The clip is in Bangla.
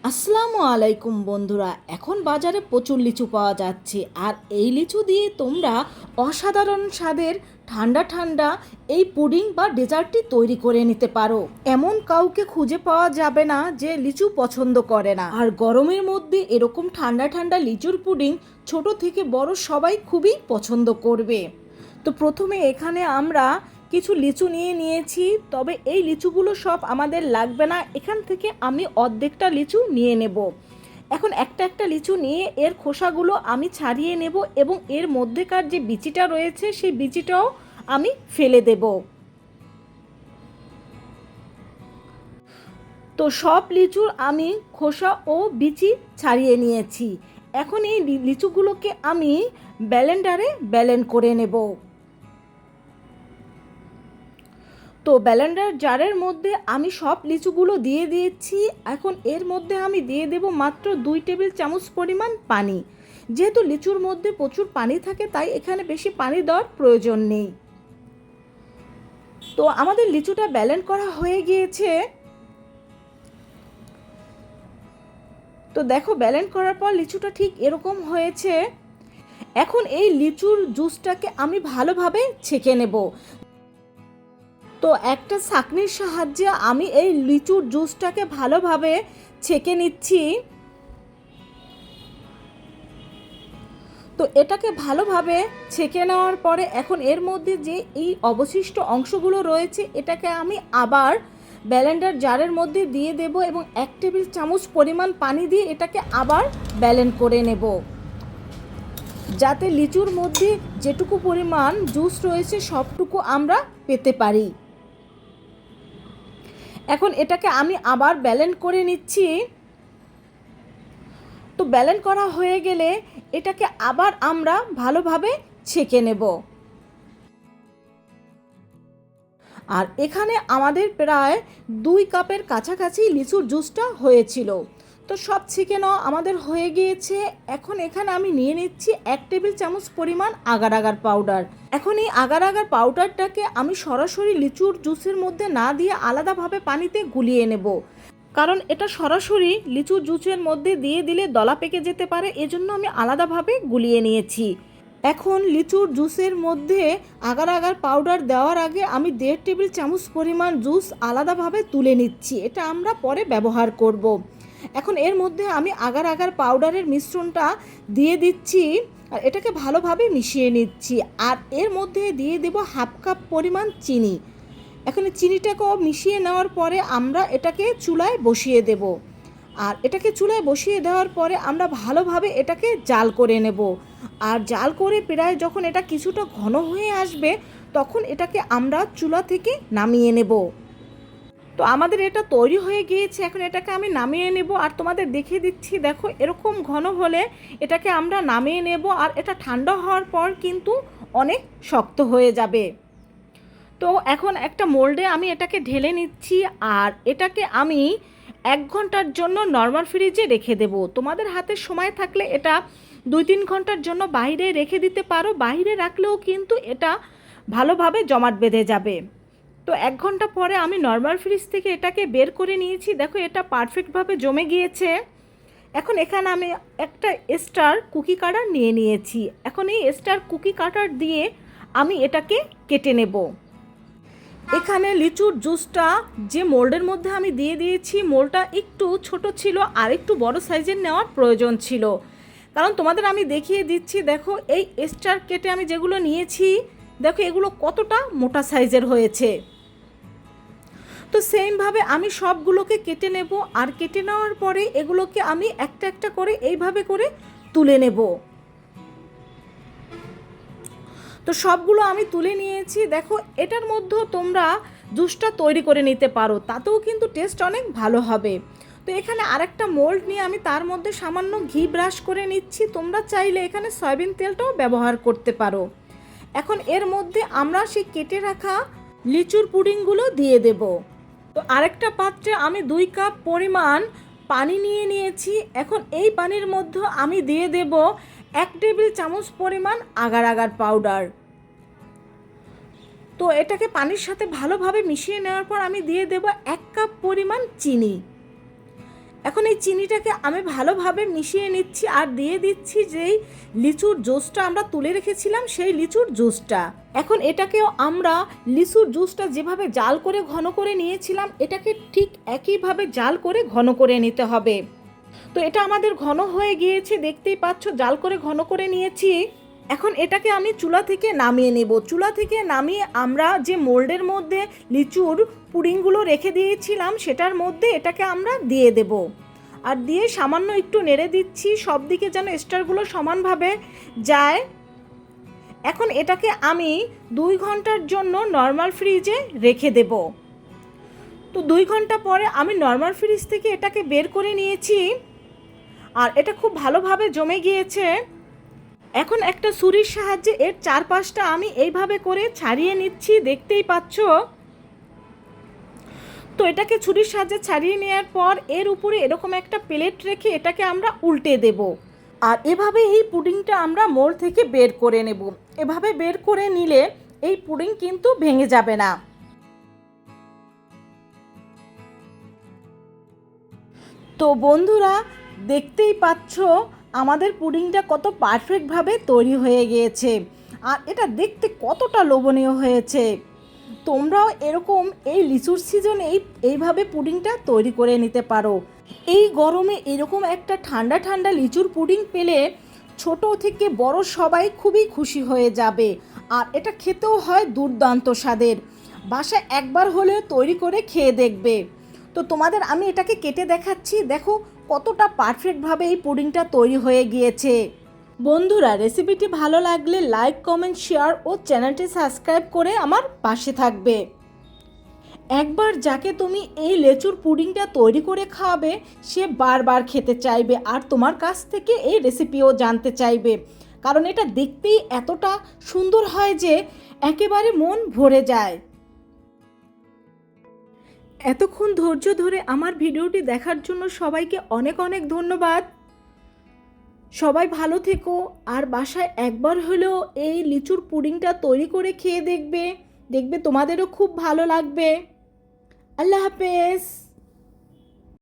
আসসালামু আলাইকুম বন্ধুরা। এখন বাজারে প্রচুর লিচু পাওয়া যাচ্ছে, আর এই লিচু দিয়ে তোমরা অসাধারণ স্বাদের ঠান্ডা ঠান্ডা এই পুডিং বা ডেজার্টটি তৈরি করে নিতে পারো। এমন কাউকে খুঁজে পাওয়া যাবে না যে লিচু পছন্দ করে না। আর গরমের মধ্যে এরকম ঠান্ডা ঠান্ডা লিচুর পুডিং ছোট থেকে বড় সবাই খুবই পছন্দ করবে। তো প্রথমে এখানে আমরা কিছু লিচু নিয়ে নিয়েছি, তবে এই লিচুগুলো সব আমাদের লাগবে না। এখান থেকে আমি অর্ধেকটা লিচু নিয়ে নেব। এখন একটা একটা লিচু নিয়ে এর খোসাগুলো আমি ছাড়িয়ে নেব এবং এর মধ্যেকার যে বিচিটা রয়েছে সেই বিচিটাও আমি ফেলে দেব। তো সব লিচুর আমি খোসা ও বিচি ছাড়িয়ে নিয়েছি। এখন এই লিচুগুলোকে আমি ব্লেন্ডারে ব্লেন্ড করে নেব। তো ব্লেন্ডার জারের মধ্যে আমি সব লিচুগুলো দিয়ে দিয়েছি। এখন এর মধ্যে আমি দিয়ে দেব মাত্র 2 টেবিল চামচ পরিমাণ পানি। যেহেতু লিচুর মধ্যে প্রচুর পানি থাকে তাই এখানে বেশি পানি দেওয়ার প্রয়োজন নেই। তো আমাদের লিচুটা ব্লেন্ড করা হয়ে গিয়েছে। তো দেখো, ব্লেন্ড করার পর লিচুটা ঠিক এরকম হয়েছে। এখন এই লিচুর জুসটাকে আমি ভালোভাবে ছেঁকে নেব। তো একটা ছাঁকনির সাহায্যে আমি এই লিচুর জুসটাকে ভালোভাবে ছেঁকে নিচ্ছি। তো এটাকে ভালোভাবে ছেঁকে নেওয়ার পরে এখন এর মধ্যে যে এই অবশিষ্ট অংশগুলো রয়েছে এটাকে আমি আবার ব্লেন্ডার জারের মধ্যে দিয়ে দেব এবং 1 টেবিল চামচ পরিমাণ পানি দিয়ে এটাকে আবার ব্লেন্ড করে নেব, যাতে লিচুর মধ্যে যেটুকু পরিমাণ জুস রয়েছে সবটুকু আমরা পেতে পারি। এখন এটাকে আমি আবার ব্লেন্ড করে নিচ্ছি। তো ব্লেন্ড করা হয়ে গেলে এটাকে আবার আমরা ভালোভাবে ছেঁকে নেব। আর এখানে আমাদের প্রায় 2 কাপের কাছাকাছি লিচুর জুসটা হয়েছিল। তো সব ছেঁকে নেওয়া আমাদের হয়ে গিয়েছে। এখন এখানে আমি নিয়ে নিচ্ছি 1 টেবিল চামচ পরিমাণ আগার আগার পাউডার। এখন এই আগার আগার পাউডারটাকে আমি সরাসরি লিচুর জুসের মধ্যে না দিয়ে আলাদাভাবে পানিতে গুলিয়ে নেব, কারণ এটা সরাসরি লিচুর জুসের মধ্যে দিয়ে দিলে দলা পেকে যেতে পারে, এজন্য আমি আলাদাভাবে গুলিয়ে নিয়েছি। এখন লিচুর জুসের মধ্যে আগার আগার পাউডার দেওয়ার আগে আমি 1.5 টেবিল চামচ পরিমাণ জুস আলাদাভাবে তুলে নিচ্ছি, এটা আমরা পরে ব্যবহার করব। এখন এর মধ্যে আমি আগার আগার পাউডারের মিশ্রণটা দিয়ে দিচ্ছি আর এটাকে ভালোভাবে মিশিয়ে নিচ্ছি। আর এর মধ্যে দিয়ে দেব 1/2 কাপ পরিমাণ চিনি। এখন চিনিটাকেও মিশিয়ে নেওয়ার পরে আমরা এটাকে চুলায় বসিয়ে দেব। আর এটাকে চুলায় বসিয়ে দেওয়ার পরে আমরা ভালোভাবে এটাকে জাল করে নেব। আর জাল করে প্রায় যখন এটা কিছুটা ঘন হয়ে আসবে তখন এটাকে আমরা চুলা থেকে নামিয়ে নেব। তো আমাদের এটা তৈরি হয়ে গিয়েছে। এখন এটাকে আমি নামিয়ে নেব আর তোমাদের দেখিয়ে দিচ্ছি। দেখো, এরকম ঘন হলে এটাকে আমরা নামিয়ে নেব। আর এটা ঠান্ডা হওয়ার পর কিন্তু অনেক শক্ত হয়ে যাবে। তো এখন একটা মোল্ডে আমি এটাকে ঢেলে নিচ্ছি আর এটাকে আমি 1 ঘন্টার জন্য নর্মাল ফ্রিজে রেখে দেব। তোমাদের হাতে সময় থাকলে এটা 2-3 ঘন্টার জন্য বাইরে রেখে দিতে পারো। বাইরে রাখলেও কিন্তু এটা ভালোভাবে জমাট বেঁধে যাবে। তো 1 ঘন্টা পরে আমি নর্মাল ফ্রিজ থেকে এটাকে বের করে নিয়েছি। দেখো, এটা পারফেক্টভাবে জমে গিয়েছে। এখন এখানে আমি একটা স্টার কুকি কাটার নিয়ে নিয়েছি। এখন এই স্টার কুকি কাটার দিয়ে আমি এটাকে কেটে নেব। এখানে লিচুর জুসটা যে মোল্ডের মধ্যে আমি দিয়ে দিয়েছি, মোল্ডটা একটু ছোট ছিল আর একটু বড় সাইজের নেওয়ার প্রয়োজন ছিল, কারণ তোমাদের আমি দেখিয়ে দিচ্ছি। দেখো, এই স্টার কেটে আমি যেগুলো নিয়েছি, দেখো এগুলো কতটা মোটা সাইজের হয়েছে। তো সেমভাবে আমি সবগুলোকে কেটে নেব। আর কেটে নেওয়ার পরে এগুলোকে আমি একটা একটা করে এইভাবে করে তুলে নেব। তো সবগুলো আমি তুলে নিয়েছি। দেখো, এটার মধ্যেও তোমরা জুসটা তৈরি করে নিতে পারো, তাতেও কিন্তু টেস্ট অনেক ভালো হবে। তো এখানে আরেকটা মোল্ড নিয়ে আমি তার মধ্যে সামান্য ঘি ব্রাশ করে নিচ্ছি। তোমরা চাইলে এখানে সয়াবিন তেলটাও ব্যবহার করতে পারো। এখন এর মধ্যে আমরা সেই কেটে রাখা লিচুর পুডিংগুলো দিয়ে দেব। তো আরেকটা পাত্রে আমি 2 কাপ পরিমাণ পানি নিয়ে নিয়েছি। এখন এই পানির মধ্যে আমি দিয়ে দেব 1 টেবিল চামচ পরিমাণ আগার আগার পাউডার। তো এটাকে পানির সাথে ভালোভাবে মিশিয়ে নেওয়ার পর আমি দিয়ে দেব 1 কাপ পরিমাণ চিনি। এখন এই চিনিটাকে আমি ভালোভাবে মিশিয়ে নিচ্ছি আর দিয়ে দিচ্ছি যেই লিচুর জুসটা আমরা তুলে রেখেছিলাম সেই লিচুর জুসটা। এখন এটাকেও আমরা লিচুর জুসটা যেভাবে জাল করে ঘন করে নিয়েছিলাম এটাকে ঠিক একইভাবে জাল করে ঘন করে নিতে হবে। তো এটা আমাদের ঘন হয়ে গিয়েছে, দেখতেই পাচ্ছ জাল করে ঘন করে নিয়েছি। এখন এটাকে আমি চুলা থেকে নামিয়ে নেব। চুলা থেকে নামিয়ে আমরা যে মোল্ডের মধ্যে লিচুর পুডিংগুলো রেখে দিয়েছিলাম সেটার মধ্যে এটাকে আমরা দিয়ে দেব। আর দিয়ে সামান্য একটু নেড়ে দিচ্ছি, সব দিকে যেন স্টারগুলো সমানভাবে যায়। এখন এটাকে আমি 2 ঘন্টার জন্য নর্মাল ফ্রিজে রেখে দেব। তো 2 ঘন্টা পরে আমি নর্মাল ফ্রিজ থেকে এটাকে বের করে নিয়েছি আর এটা খুব ভালোভাবে জমে গিয়েছে। এখন একটা ছুরির সাহায্যে এর চারপাশটা আমি এইভাবে করে ছাড়িয়ে নিচ্ছি, দেখতেই পাচ্ছ। তো এটাকে ছুরির সাহায্যে ছাড়িয়ে নেওয়ার পর এর উপরে এরকম একটা প্লেট রেখে এটাকে আমরা উল্টে দেব। আর এভাবে এই পুডিংটা আমরা মোল্ড থেকে বের করে নেব। এভাবে বের করে নিলে এই পুডিং কিন্তু ভেঙে যাবে না। তো বন্ধুরা, দেখতেই পাচ্ছ আমাদের পুডিংটা কত পারফেক্টভাবে তৈরি হয়ে গিয়েছে আর এটা দেখতে কতটা লোভনীয় হয়েছে। তোমরাও এরকম এই লিচুর সিজনে এইভাবে পুডিংটা তৈরি করে নিতে পারো। এই গরমে এরকম একটা ঠান্ডা ঠান্ডা লিচুর পুডিং পেলে ছোট থেকে বড় সবাই খুবই খুশি হয়ে যাবে। আর এটা খেতেও হয় দুর্দান্ত স্বাদের। বাসায় একবার হলেও তৈরি করে খেয়ে দেখবে। তো তোমাদের আমি এটাকে কেটে দেখাচ্ছি, দেখো কতটা পারফেক্টভাবে এই পুডিংটা তৈরি হয়ে গিয়েছে। বন্ধুরা, রেসিপিটি ভালো লাগলে লাইক, কমেন্ট, শেয়ার ও চ্যানেলটি সাবস্ক্রাইব করে আমার পাশে থাকবে। একবার যাকে তুমি এই লেচুর পুডিংটা তৈরি করে খাওয়াবে সে বারবার খেতে চাইবে আর তোমার কাছ থেকে এই রেসিপিও জানতে চাইবে, কারণ এটা দেখতেই এতটা সুন্দর হয় যে একেবারে মন ভরে যায়। এতক্ষণ ধৈর্য ধরে আমার ভিডিওটি দেখার জন্য সবাইকে অনেক অনেক ধন্যবাদ। সবাই ভালো থেকো আর বাসায় একবার হলেও এই লিচুর পুডিংটা তৈরি করে খেয়ে দেখবে, দেখবে তোমাদেরও খুব ভালো লাগবে। আল্লাহ হাফেজ।